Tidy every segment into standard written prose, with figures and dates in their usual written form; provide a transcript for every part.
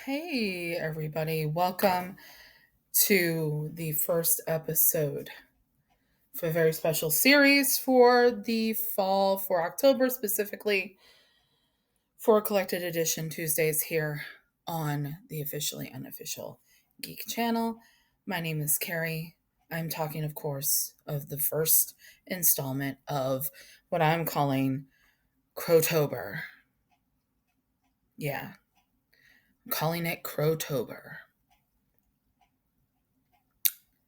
Hey, everybody. Welcome to the first episode for a very special series for the fall, for October specifically, for Collected Edition Tuesdays here on the Officially Unofficial Geek channel. My name is Carrie. I'm talking, of course, of the first installment of what I'm calling Crowtober. Yeah, I'm calling it Crowtober.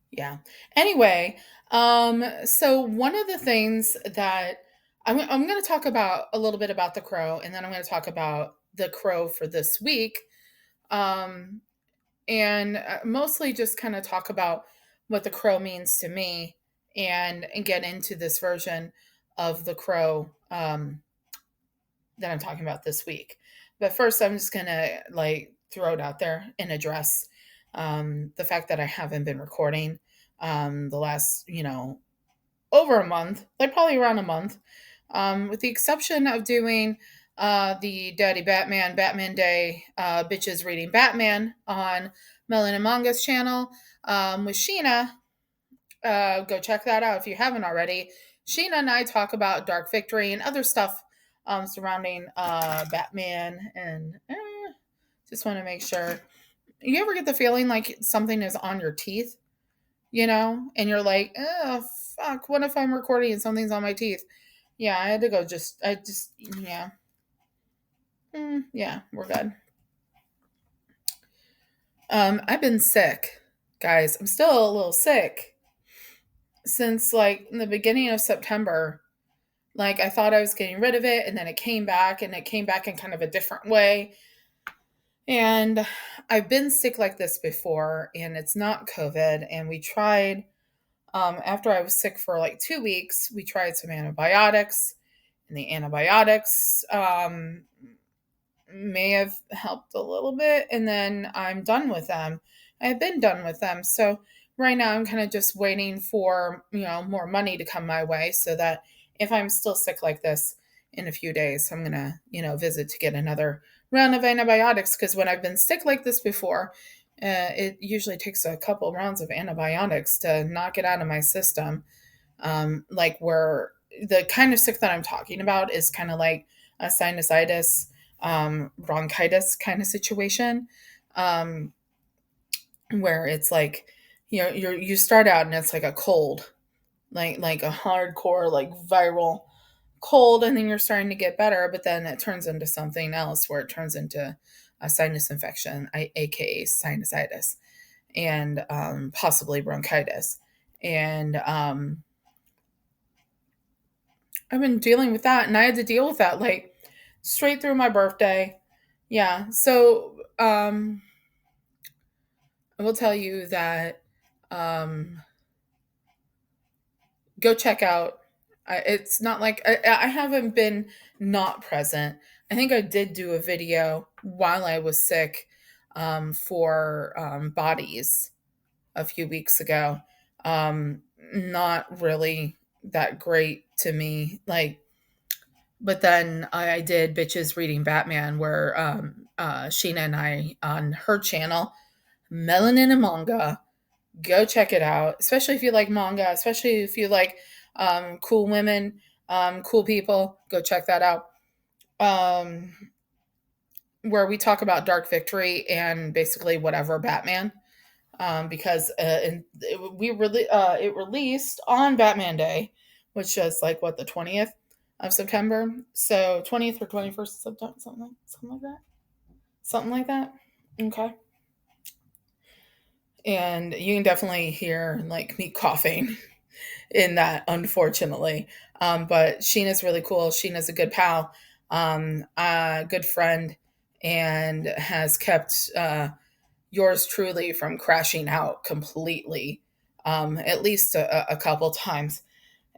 Yeah. Anyway, so one of the things that I'm going to talk about a little bit about the crow, and then I'm going to talk about the crow for this week, um, and mostly just kind of talk about what the crow means to me, and get into this version of the crow that I'm talking about this week. But first, I'm just going to like throw it out there and address the fact that I haven't been recording the last, over a month, like probably around a month, with the exception of doing the Daddy Batman Day, bitches reading Batman on Melon and Manga's channel with Sheena. Go check that out if you haven't already. Sheena and I talk about Dark Victory and other stuff surrounding Batman, and just want to make sure. You ever get the feeling like something is on your teeth, and you're like, oh, fuck, what if I'm recording and something's on my teeth? Yeah, I had to go yeah. Yeah, we're good. I've been sick, guys. I'm still a little sick since like in the beginning of September. Like I thought I was getting rid of it, and then it came back, and it came back in kind of a different way. And I've been sick like this before, and it's not COVID. And we tried, after I was sick for like 2 weeks, we tried some antibiotics, and the antibiotics may have helped a little bit. And then I'm done with them. I've been done with them. So right now I'm kind of just waiting for, more money to come my way so that if I'm still sick like this in a few days, I'm going to, visit to get another round of antibiotics. Because when I've been sick like this before, it usually takes a couple rounds of antibiotics to knock it out of my system. Like where the kind of sick that I'm talking about is kind of like a sinusitis, bronchitis kind of situation, um, where it's like, you start out and it's like a cold, like a hardcore, like viral cold, and then you're starting to get better, but then it turns into something else where it turns into a sinus infection, aka sinusitis, and possibly bronchitis. And I've been dealing with that, and I had to deal with that like straight through my birthday. Yeah. So I will tell you that um go check out. It's not like I haven't been not present. I think I did do a video while I was sick for bodies a few weeks ago. Not really that great to me. Like, but then I did bitches reading Batman, where Sheena and I on her channel, Melanin and Manga. Go check it out, especially if you like manga, especially if you like cool women, cool people. Go check that out. Um, where we talk about Dark Victory and basically whatever Batman. Because it released on Batman Day, which is like what, the 20th of September. So 20th or 21st of September, something like that, something like that. Okay. And you can definitely hear like me coughing in that, unfortunately. But Sheena's really cool. Sheena's a good pal, a good friend, and has kept yours truly from crashing out completely, at least a couple times.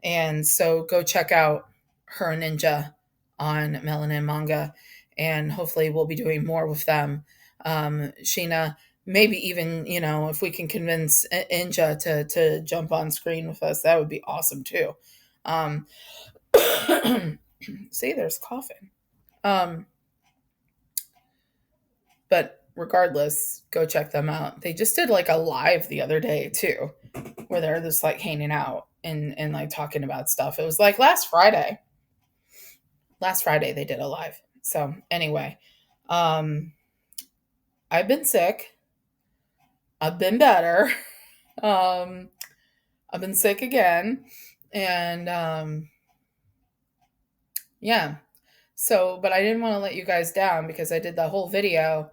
And so go check out her ninja on Melanin Manga, and hopefully we'll be doing more with them. Sheena, maybe even, if we can convince Inja to jump on screen with us, that would be awesome too. Um, see, there's coughing. Um, but regardless, go check them out. They just did like a live the other day too, where they're just like hanging out and like talking about stuff. It was like last Friday. Last Friday they did a live. So anyway, um, I've been sick. I've been better. Um, I've been sick again, and yeah. So, but I didn't want to let you guys down because I did the whole video,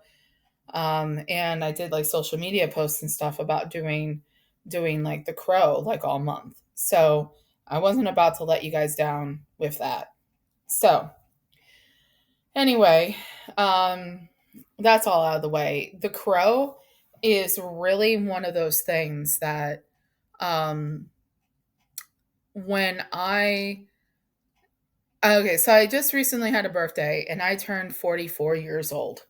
and I did like social media posts and stuff about doing like the crow like all month. So I wasn't about to let you guys down with that. So anyway, um, that's all out of the way. The crow is really one of those things that um, when I okay, so I just recently had a birthday and I turned 44 years old.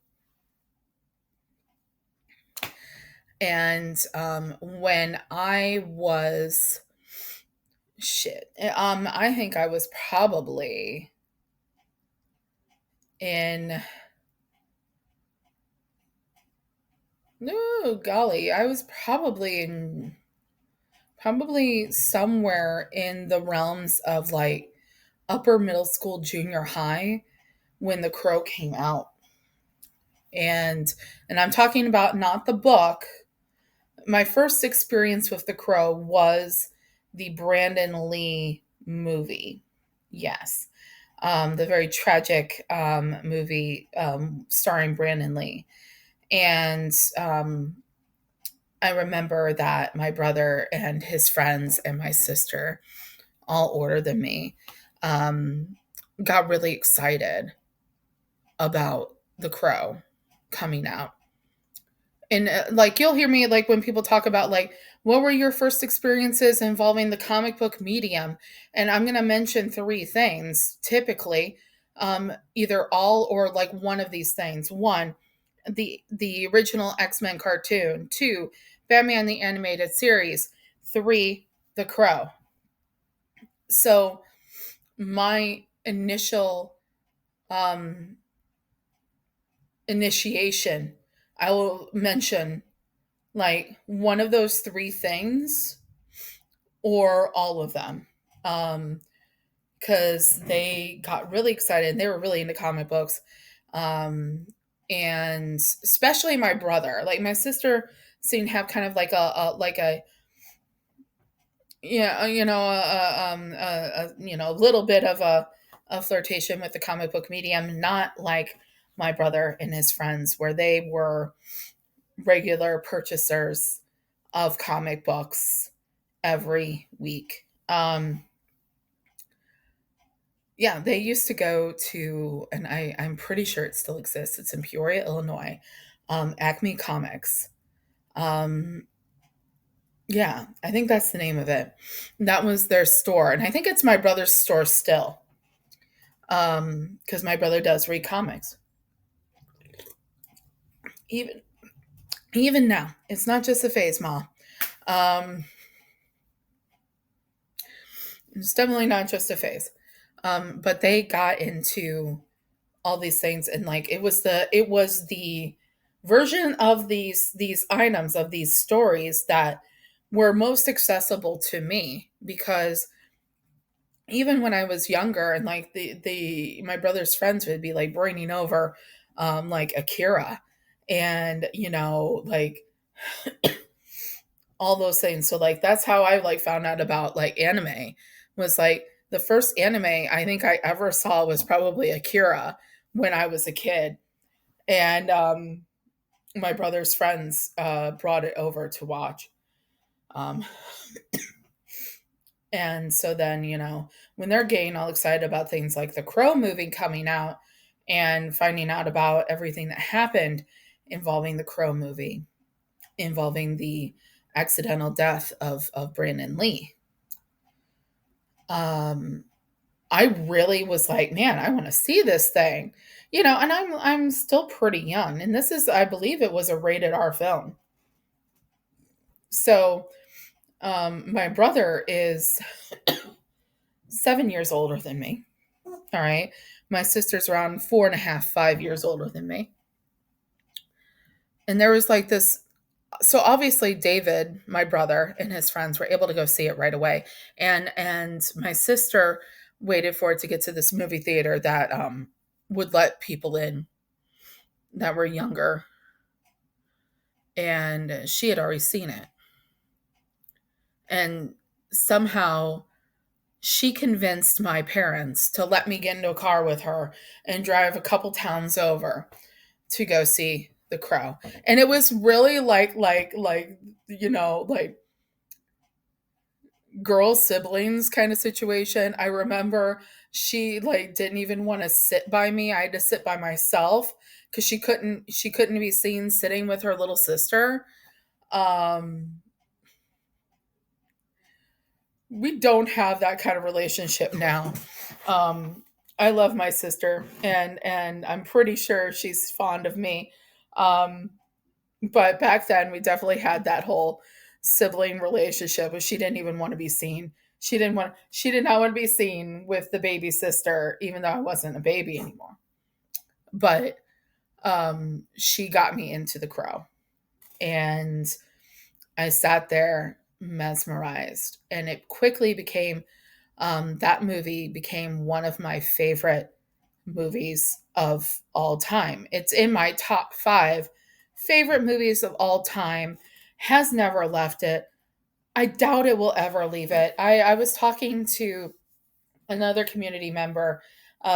And when I was I think I was probably in no golly, I was probably somewhere in the realms of like upper middle school, junior high when The Crow came out. And I'm talking about not the book. My first experience with The Crow was the Brandon Lee movie. Yes. The very tragic movie starring Brandon Lee. And I remember that my brother and his friends and my sister, all older than me, um, got really excited about The Crow coming out. And like you'll hear me like when people talk about like what were your first experiences involving the comic book medium, and I'm going to mention three things typically, either all or like one of these things. One, the original X-Men cartoon. Two, Batman the animated series. Three, The Crow. So my initial um initiation, I will mention like one of those three things or all of them. Um, because they got really excited. They were really into comic books. Um, and especially my brother. Like my sister seemed to have kind of like a yeah, a little bit of a flirtation with the comic book medium, not like my brother and his friends, where they were regular purchasers of comic books every week. Yeah, they used to go to, and I'm pretty sure it still exists. It's in Peoria, Illinois. Acme Comics. Um, yeah, I think that's the name of it. That was their store, and I think it's my brother's store still. Because my brother does read comics, even even now. It's not just a phase, Ma. Um, it's definitely not just a phase. But they got into all these things, and like it was the version of these items of these stories that were most accessible to me, because even when I was younger and like the my brother's friends would be like bringing over like Akira and like all those things. So like that's how I like found out about like anime, was like the first anime I think I ever saw was probably Akira when I was a kid. And my brother's friends brought it over to watch. Um, and so then, when they're getting all excited about things like the Crow movie coming out and finding out about everything that happened involving the Crow movie, involving the accidental death of Brandon Lee, um, I really was like, man, I want to see this thing. And I'm still pretty young, and this is, I believe it was a rated R film. So my brother is 7 years older than me. All right. My sister's around 4.5, 5 years older than me. And there was like this, so obviously David, my brother, and his friends were able to go see it right away. And my sister waited for it to get to this movie theater that would let people in that were younger, and she had already seen it. And somehow she convinced my parents to let me get into a car with her and drive a couple towns over to go see The Crow. And it was really like like girl siblings kind of situation. I remember she like didn't even want to sit by me. I had to sit by myself because she couldn't be seen sitting with her little sister. Um we don't have that kind of relationship now. Um, I love my sister, and I'm pretty sure she's fond of me. Um, but back then, we definitely had that whole sibling relationship, where she didn't even want to be seen. She did not want to be seen with the baby sister, even though I wasn't a baby anymore. But she got me into The Crow, and I sat there mesmerized, and it quickly became that movie became one of my favorite movies of all time. It's in my top five favorite movies of all time, has never left it. I doubt it will ever leave it. I was talking to another community member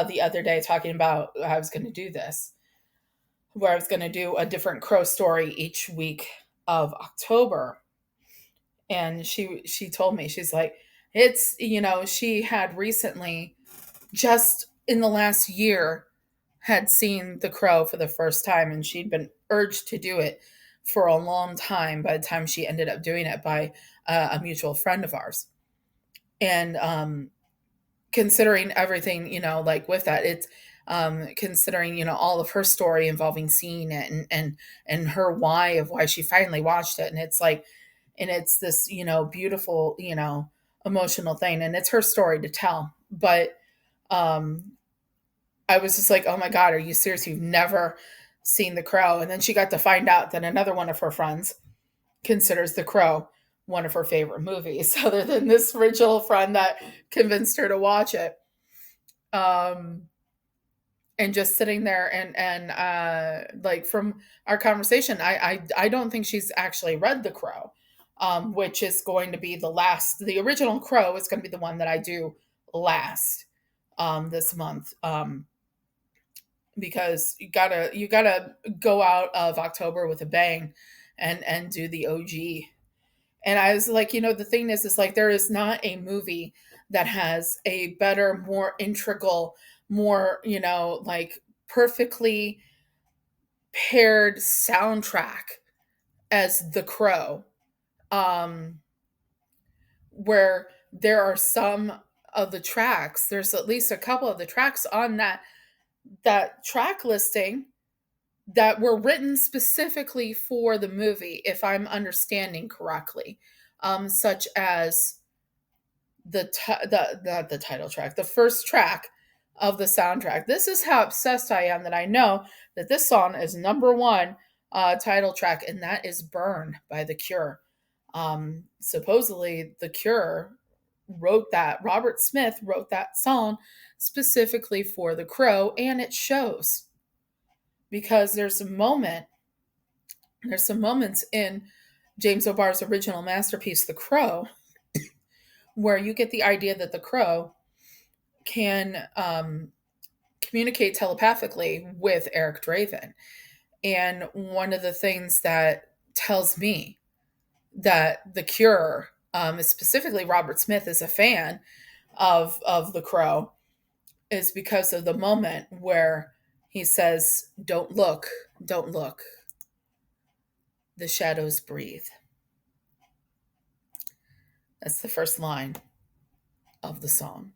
the other day talking about I was going to do this, where I was going to do a different Crow story each week of October. And she told me, she's like, it's, she had recently, just in the last year, had seen The Crow for the first time, and she'd been urged to do it for a long time by the time she ended up doing it by a mutual friend of ours. And considering everything, like with that, it's considering, all of her story involving seeing it, and her why of why she finally watched it. And it's like, and it's this, beautiful, emotional thing, and it's her story to tell. But um I was just like, oh my God, are you serious? You've never seen The Crow? And then she got to find out that another one of her friends considers The Crow one of her favorite movies, other than this original friend that convinced her to watch it. Um, and just sitting there, and like from our conversation, I don't think she's actually read The Crow, which is going to be the last. The original Crow is going to be the one that I do last this month. Because you gotta go out of October with a bang, and do the OG. And I was like, the thing is like there is not a movie that has a better, more integral, more, like perfectly paired soundtrack as The Crow. Um, where there are some of the tracks, there's at least a couple of the tracks on that track listing that were written specifically for the movie, if I'm understanding correctly, such as the title track, the first track of the soundtrack. This is how obsessed I am that I know that this song is number one title track, and that is "Burn" by The Cure. Supposedly, The Cure wrote that. Robert Smith wrote that song specifically for The Crow, and it shows because there's some moments in James O'Barr's original masterpiece, The Crow, where you get the idea that the crow can communicate telepathically with Eric Draven. And one of the things that tells me that The Cure, specifically Robert Smith, is a fan of The Crow, is because of the moment where he says, "Don't look, don't look. The shadows breathe." That's the first line of the song.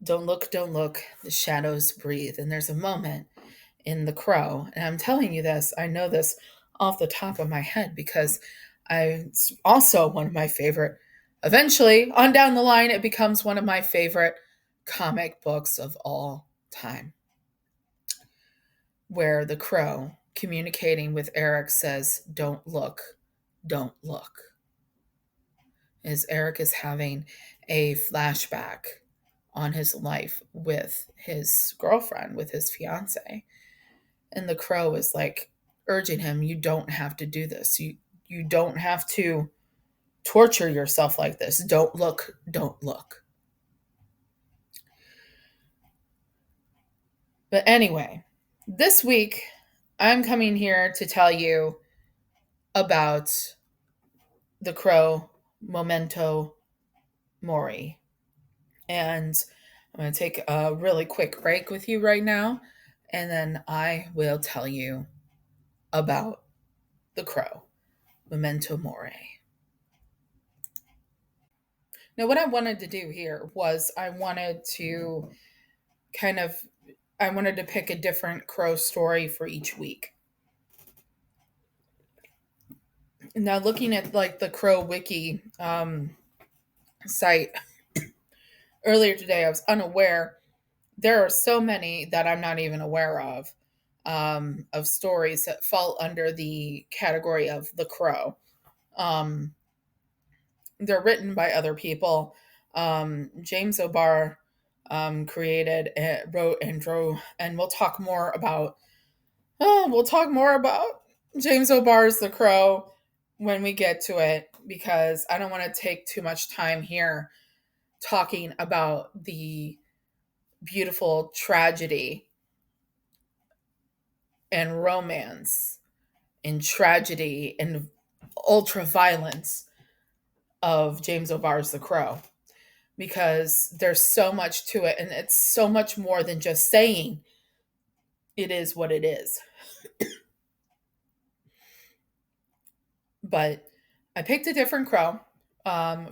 Don't look. The shadows breathe. And there's a moment in The Crow, and I'm telling you this, I know this off the top of my head because it's also one of my favorite. Eventually, on down the line, it becomes one of my favorite comic books of all time, where the crow communicating with Eric says, "Don't look, don't look," as Eric is having a flashback on his life with his girlfriend, with his fiance. And the crow is like urging him, "You don't have to do this. You don't have to torture yourself like this. Don't look, don't look." But anyway, this week I'm coming here to tell you about the crow Memento Mori. And I'm going to take a really quick break with you right now, and then I will tell you about the crow Memento Mori. Now, what I wanted to do here was kind of I wanted to pick a different crow story for each week. Now, looking at like the Crow Wiki site earlier today, I was unaware there are so many that I'm not even aware of stories that fall under the category of the crow. Um, they're written by other people. James O'Barr created, wrote, and drew, and we'll talk more about James O'Barr's The Crow when we get to it, because I don't want to take too much time here talking about the beautiful tragedy and romance and tragedy and ultra violence of James O'Barr's The Crow, because there's so much to it, and it's so much more than just saying it is what it is. But I picked a different crow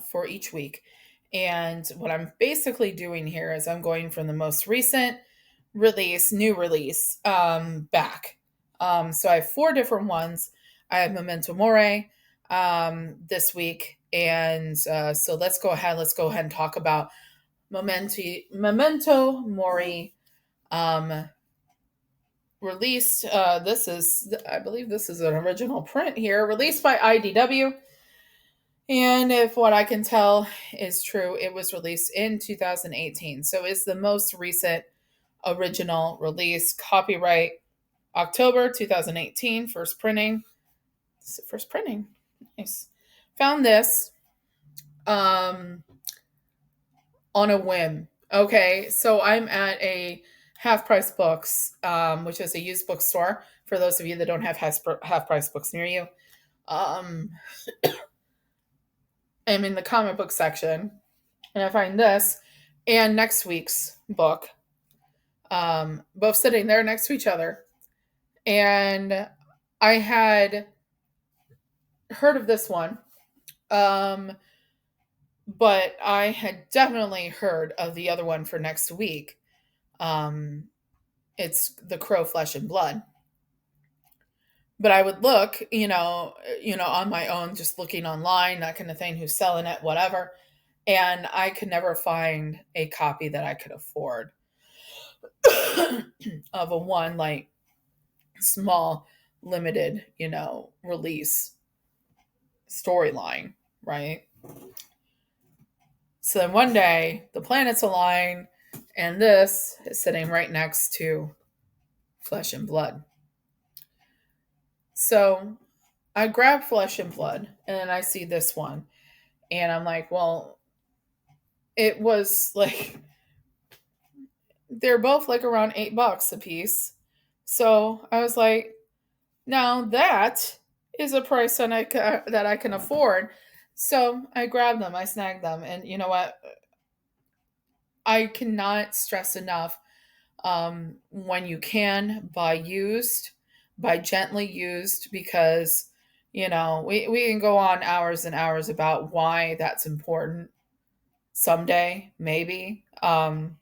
for each week. And what I'm basically doing here is I'm going from the most recent new release, back. So I have four different ones. I have Memento Mori this week. And so let's go ahead and talk about Memento Mori, released. I believe this is an original print here, released by IDW. And if what I can tell is true, it was released in 2018. So it's the most recent original release. Copyright October 2018. First printing. First printing. Nice. Found this on a whim. Okay, so I'm at a Half Price Books, which is a used bookstore for those of you that don't have Half Price Books near you. I'm in the comic book section, and I find this and next week's book, both sitting there next to each other. And I had heard of this one, but I had definitely heard of the other one for next week. It's The Crow Flesh and Blood. But I would look, on my own, just looking online, that kind of thing, who's selling it, whatever. And I could never find a copy that I could afford of a one like small, limited, release storyline, right? So then one day the planets align, and this is sitting right next to Flesh and Blood. So I grab Flesh and Blood, and then I see this one, and I'm like, well, it was like, they're both like around $8 a piece. So I was like, now that is a price that I can afford. So I grabbed them, I snagged them, and you know what? I cannot stress enough, when you can buy gently used, because we can go on hours and hours about why that's important someday, maybe. But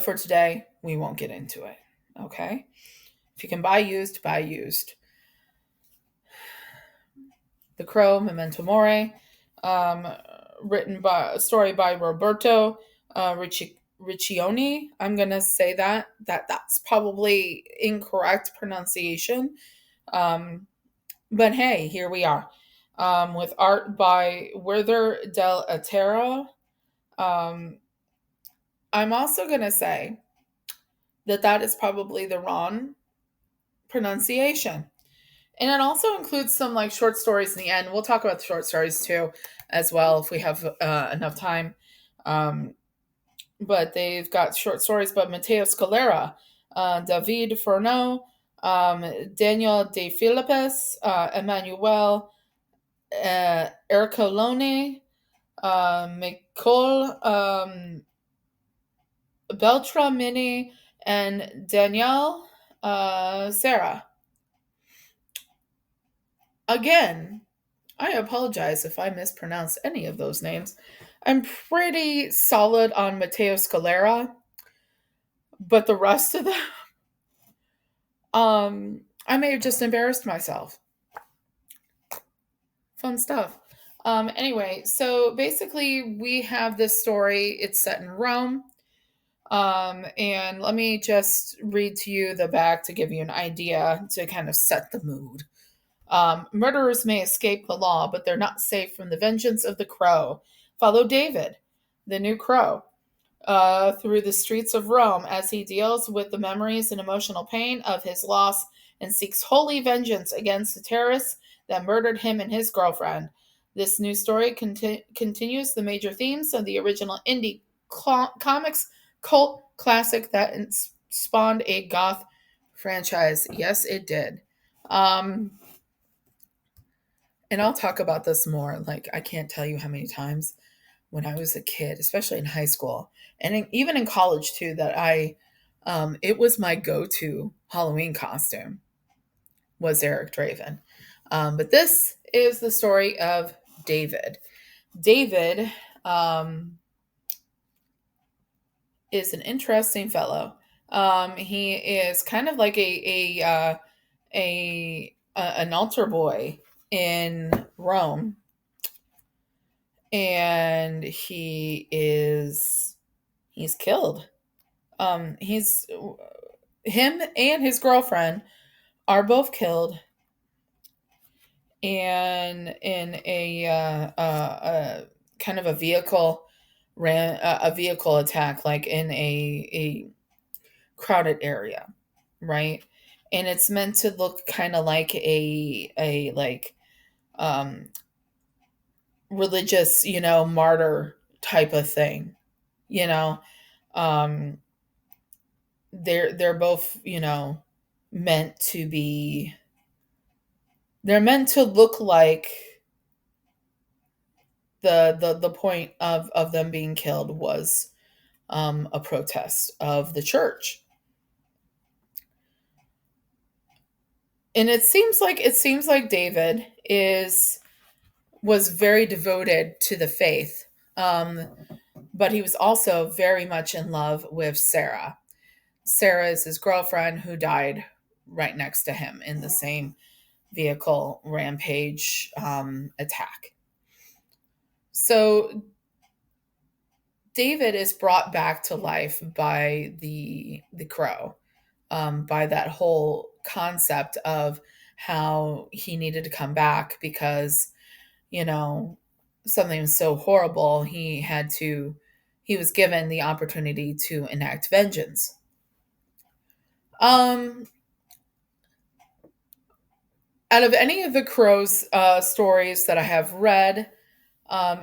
for today, we won't get into it. Okay? If you can buy used, buy used. The Crow, Memento Mori, written by a story by Roberto Riccioni. I'm gonna say that's probably incorrect pronunciation. Um, but hey, here we are. With art by Werther del Atero. Um, I'm also gonna say that is probably the wrong pronunciation. And it also includes some like short stories in the end. We'll talk about the short stories too, as well, if we have enough time. Um, but they've got short stories by Matteo Scalera, David Fourneau, Daniel De Filippis, Emmanuel Ercolone, Nicole Beltramini, and Danielle Sarah. Again, I apologize if I mispronounced any of those names. I'm pretty solid on Matteo Scalera, but the rest of them, I may have just embarrassed myself. Fun stuff. Anyway, so basically, we have this story. It's set in Rome. And let me just read to you the back to give you an idea to kind of set the mood. Murderers may escape the law, but they're not safe from the vengeance of the crow. Follow David, the new crow, through the streets of Rome as he deals with the memories and emotional pain of his loss and seeks holy vengeance against the terrorists that murdered him and his girlfriend. This new story continues the major themes of the original indie comics cult classic that spawned a goth franchise. Yes, it did. Um, and I'll talk about this more. Like, I can't tell you how many times when I was a kid, especially in high school and even in college too, that it was my go-to Halloween costume was Eric Draven. But this is the story of David. David is an interesting fellow. He is kind of like an altar boy in Rome, and he's killed. He's him and his girlfriend are both killed, and in a kind of a vehicle ran a vehicle attack, like in a crowded area, right? And it's meant to look kind of like a like um religious, martyr type of thing, you know. Um they're both, meant to be they're meant to look like the point of them being killed was a protest of the church. And it seems like David is was very devoted to the faith. Um, but he was also very much in love with Sarah. Sarah is his girlfriend who died right next to him in the same vehicle rampage attack. So David is brought back to life by the crow, by that whole concept of how he needed to come back because you know something was so horrible. He was given the opportunity to enact vengeance. Um, Out of any of the crow's stories that I have read,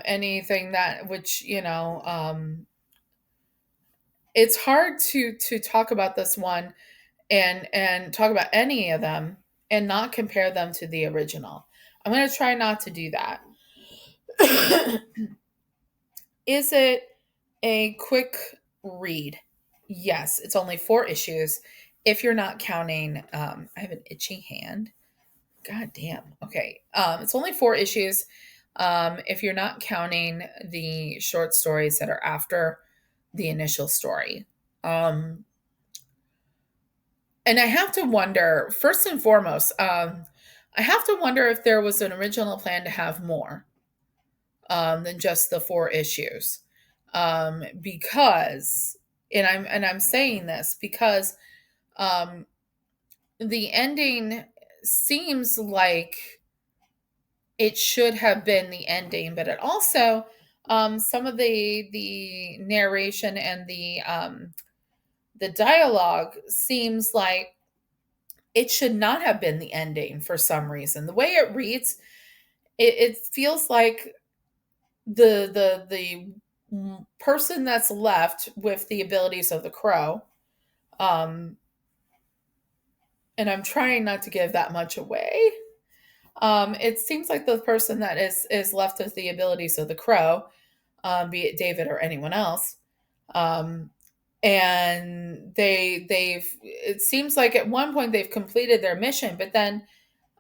anything that which it's hard to talk about this one and talk about any of them and not compare them to the original. I'm going to try not to do that. Is it a quick read? Yes, it's only 4 issues. If you're not counting, I have an itchy hand. God damn. Okay. It's only 4 issues. If you're not counting the short stories that are after the initial story. And I have to wonder, first and foremost, I have to wonder if there was an original plan to have more than just the 4 issues. Because And I'm saying this because um the ending seems like it should have been the ending, but it also some of the narration and the dialogue seems like it should not have been the ending for some reason. The way it reads, it feels like the person that's left with the abilities of the crow, um, and I'm trying not to give that much away. It seems like the person that is left with the abilities of the crow, be it David or anyone else, um, and they've it seems like at one point they've completed their mission, but then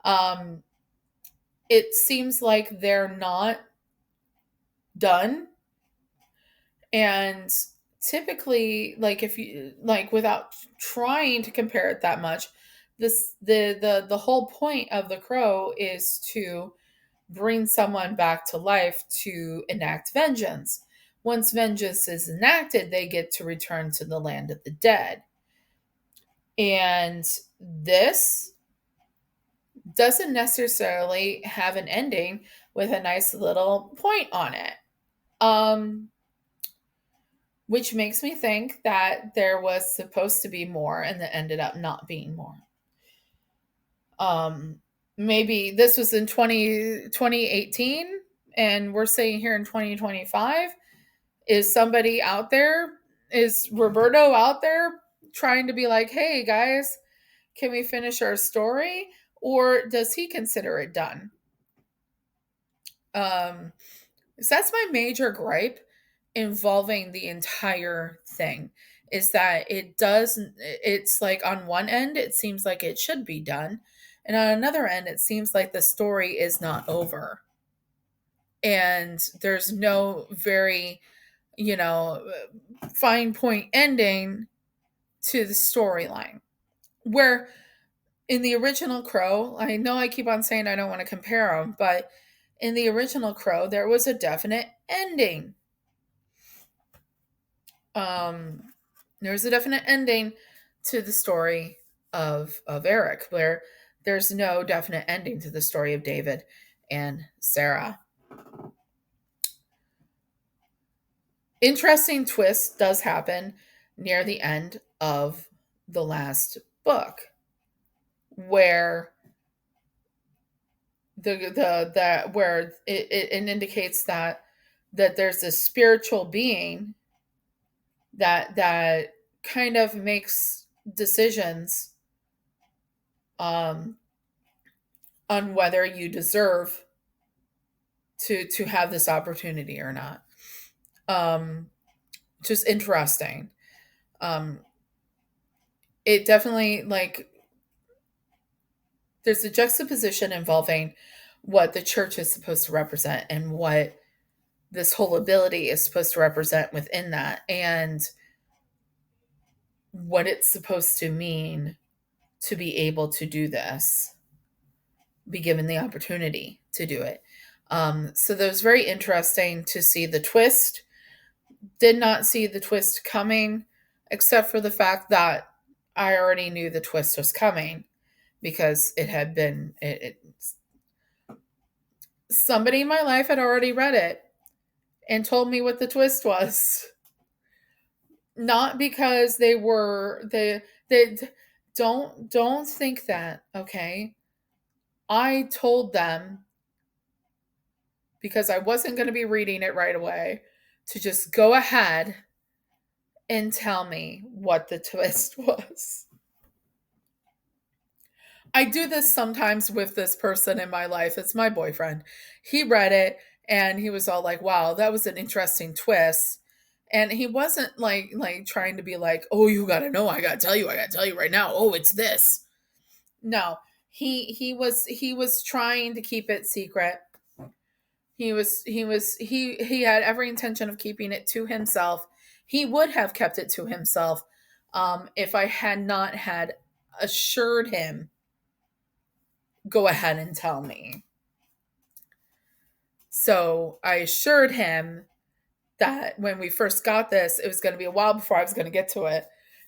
um, it seems like they're not done. And typically, like if you like without trying to compare it that much, this the whole point of the crow is to bring someone back to life to enact vengeance. Once vengeance is enacted, they get to return to the land of the dead. And this doesn't necessarily have an ending with a nice little point on it. Um, which makes me think that there was supposed to be more and that ended up not being more. Um, maybe this was in 2018 and we're saying here in 2025. Is somebody out there, is Roberto out there trying to be like, hey guys, can we finish our story? Or does he consider it done? Um, so that's my major gripe involving the entire thing, is that it's like on one end it seems like it should be done, and on another end it seems like the story is not over, and there's no very, you know, fine point ending to the storyline. Where in the original Crow, I know I keep on saying I don't want to compare them, but in the original Crow there was a definite ending. um there's a definite ending to the story of Eric, where there's no definite ending to the story of David and Sarah. Interesting twist does happen near the end of the last book, where where it indicates that there's a spiritual being that kind of makes decisions um, on whether you deserve to have this opportunity or not. Um, just interesting. Um, it definitely, like, there's a juxtaposition involving what the church is supposed to represent and what this whole ability is supposed to represent within that, and what it's supposed to mean to be able to do this, be given the opportunity to do it. So that was very interesting to see the twist. Did not see the twist coming, except for the fact that I already knew the twist was coming because it had been somebody in my life had already read it and told me what the twist was. Not because they don't think that, okay? I told them, because I wasn't going to be reading it right away, to just go ahead and tell me what the twist was. I do this sometimes with this person in my life. It's my boyfriend. He read it and he was all like, "Wow, that was an interesting twist." And he wasn't like trying to be like, "Oh, you got to know. I got to tell you right now. Oh, it's this." No. He was trying to keep it secret. He had every intention of keeping it to himself. He would have kept it to himself if I had not had assured him, go ahead and tell me. So I assured him that when we first got this, it was going to be a while before I was going to get to it.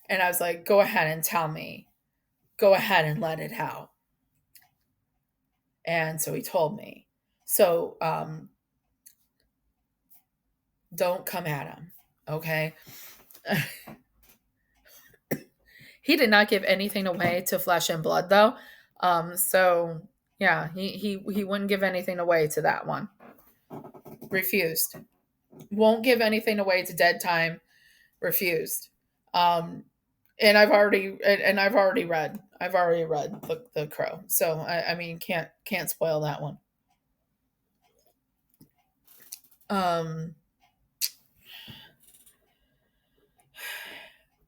And I was like, go ahead and tell me. Go ahead and let it out. And so he told me. So don't come at him. Okay. He did not give anything away to Flesh and Blood, though. So yeah, he wouldn't give anything away to that one. Refused. Won't give anything away to Dead Time. Refused. Um, and I've already read the Crow. So I mean can't spoil that one. Um,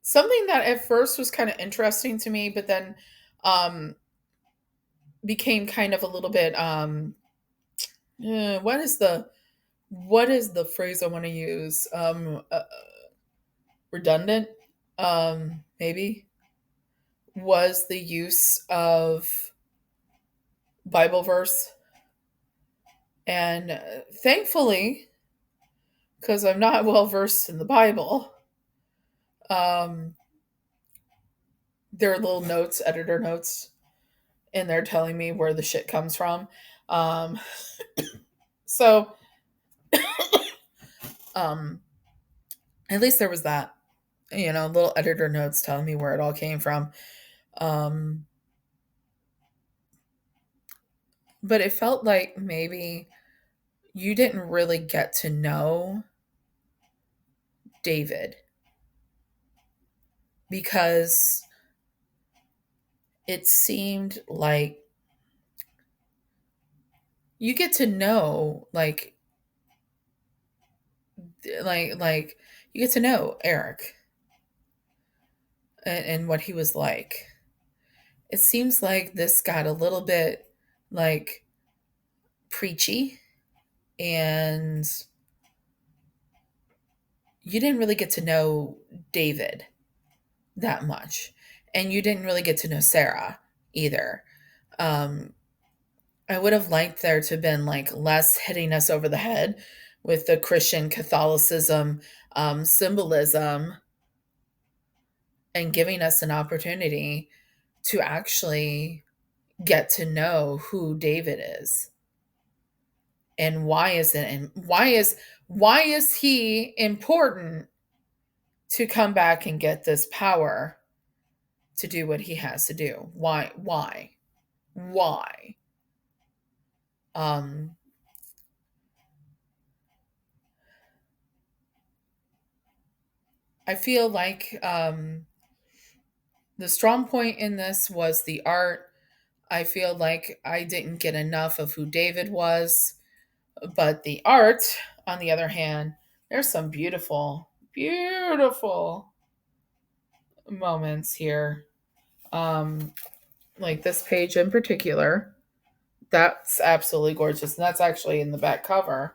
Something that at first was kind of interesting to me, but then um became kind of a little bit what is the phrase I want to use? Redundant, maybe, was the use of Bible verse. And thankfully, because I'm not well versed in the Bible, um, there are little notes, editor notes, in there telling me where the shit comes from. Um, so, um, at least there was that, little editor notes telling me where it all came from. Um, but it felt like maybe you didn't really get to know David because it seemed like you get to know like you get to know Eric and what he was like. It seems like this got a little bit like preachy, and you didn't really get to know David that much. And you didn't really get to know Sarah either. Um, I would have liked there to have been like less hitting us over the head with the Christian Catholicism symbolism and giving us an opportunity to actually get to know who David is and why is it and why is he important to come back and get this power to do what he has to do. Why? um I feel like the strong point in this was the art. I feel like I didn't get enough of who David was, but the art, on the other hand, there's some beautiful moments here. Um, like this page in particular, that's absolutely gorgeous, and that's actually in the back cover.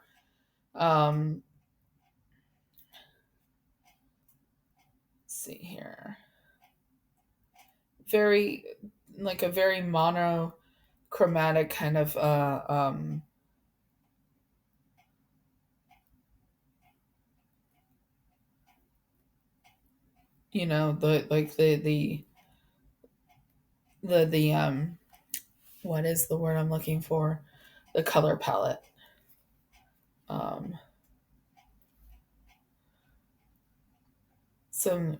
Let's see here. Very, like a very monochromatic kind of the like the what is the word I'm looking for? The color palette. Um,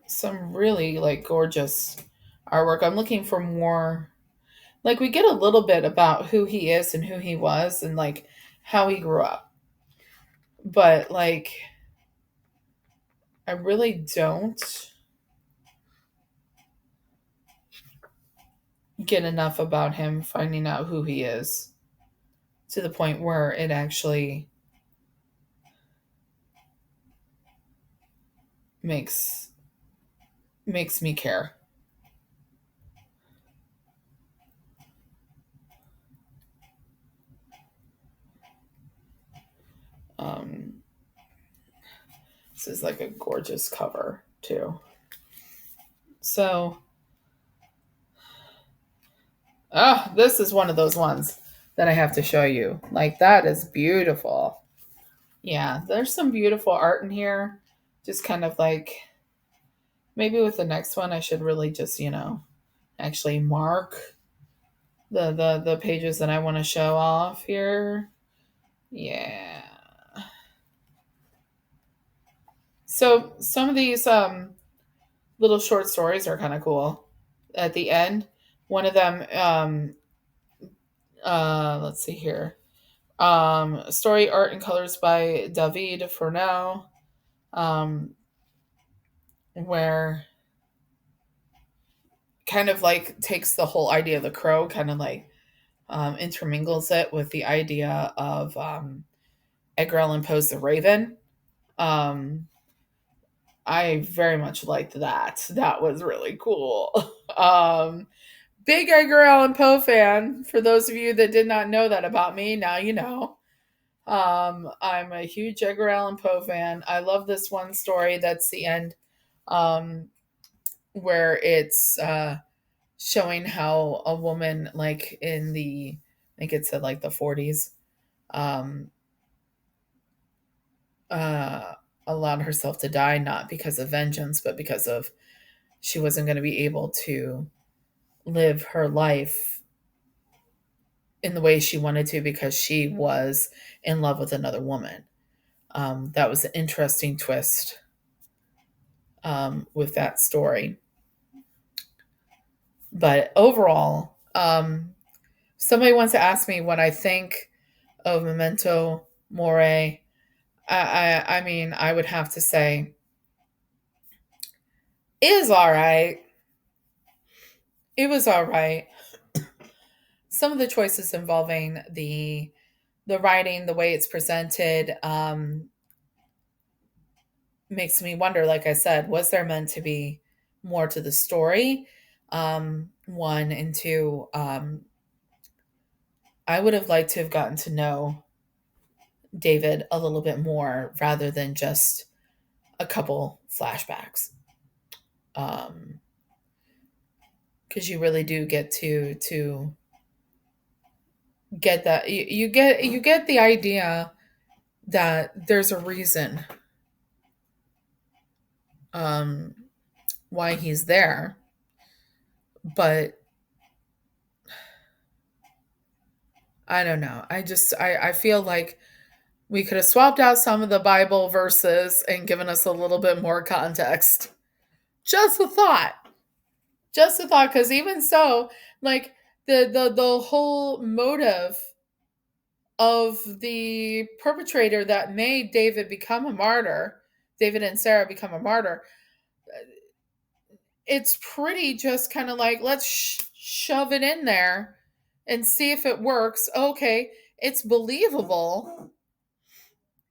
some really like gorgeous artwork. I'm looking for more. Like we get a little bit about who he is and who he was and like how he grew up. But like I really don't get enough about him finding out who he is to the point where it actually makes me care. Um, this is like a gorgeous cover too. So, this is one of those ones that I have to show you. Like that is beautiful. Yeah, there's some beautiful art in here. Just kind of like maybe with the next one I should really just, actually mark the pages that I want to show off here. Yeah. So some of these little short stories are kind of cool. At the end, one of them let's see here. Story art and colors by David Fournel, where kind of like takes the whole idea of the crow, kind of like intermingles it with the idea of Edgar Allan Poe's The Raven. Um, I very much liked that. That was really cool. Big Edgar Allan Poe fan. For those of you that did not know that about me, now you know. I'm a huge Edgar Allan Poe fan. I love this one story that's the end, um, where it's showing how a woman, like in the, I think it said like the 40s, um, uh, allowed herself to die not because of vengeance, but because of she wasn't going to be able to live her life in the way she wanted to because she was in love with another woman. That was an interesting twist with that story. But overall, somebody wants to ask me what I think of Memento Mori. I mean, I would have to say is all right. It was all right. Some of the choices involving the writing, the way it's presented, makes me wonder. Like I said, was there meant to be more to the story? One and two. I would have liked to have gotten to know David a little bit more rather than just a couple flashbacks. Um, because you really do get to get that you get the idea that there's a reason um why he's there, but I don't know. I feel like we could have swapped out some of the Bible verses and given us a little bit more context. Just a thought. Just a thought, because even so, like the whole motive of the perpetrator that made David become a martyr, David and Sarah become a martyr, it's pretty just kind of like, let's shove it in there and see if it works. Okay, it's believable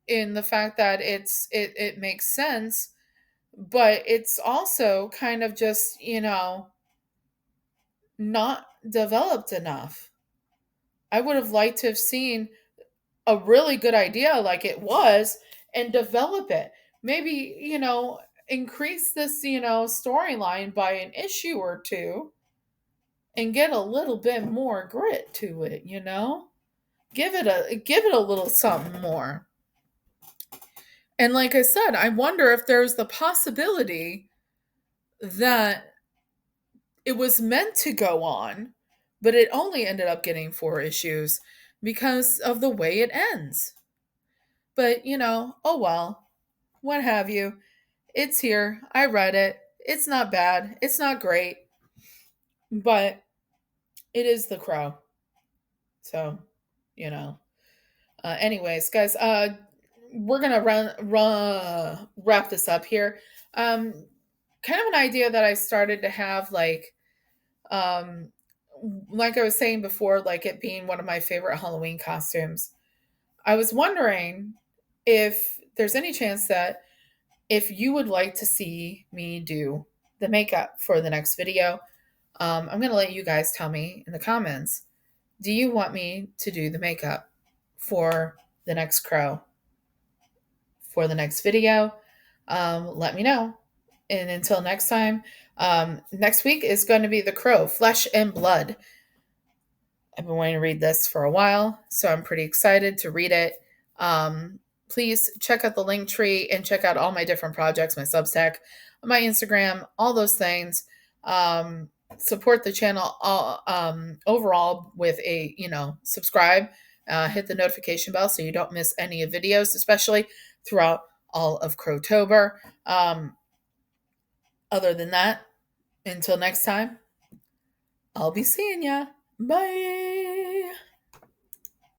in the fact that it makes sense, but it's also kind of just, not developed enough. I would have liked to have seen a really good idea like it was and develop it. Maybe, increase this, storyline by an issue or two and get a little bit more grit to it. Give it a little something more. And like I said, I wonder if there's the possibility that it was meant to go on, but it only ended up getting 4 issues because of the way it ends. But, oh well, what have you. It's here. I read it. It's not bad. It's not great, but it is The Crow. So, you know. Anyways, guys, we're gonna wrap this up here. Um, Kind of an idea that I started to have, um, like I was saying before, like it being one of my favorite Halloween costumes. I was wondering if there's any chance that if you would like to see me do the makeup for the next video, I'm going to let you guys tell me in the comments. Do you want me to do the makeup for the next crow for the next video? Let me know. And until next time, next week is going to be The Crow, Flesh and Blood. I've been wanting to read this for a while, so I'm pretty excited to read it. please check out the link tree and check out all my different projects, my Substack, my Instagram, all those things. Support the channel overall with a, subscribe, hit the notification bell so you don't miss any of videos, especially throughout all of Crowtober. Other than that, until next time, I'll be seeing ya. Bye.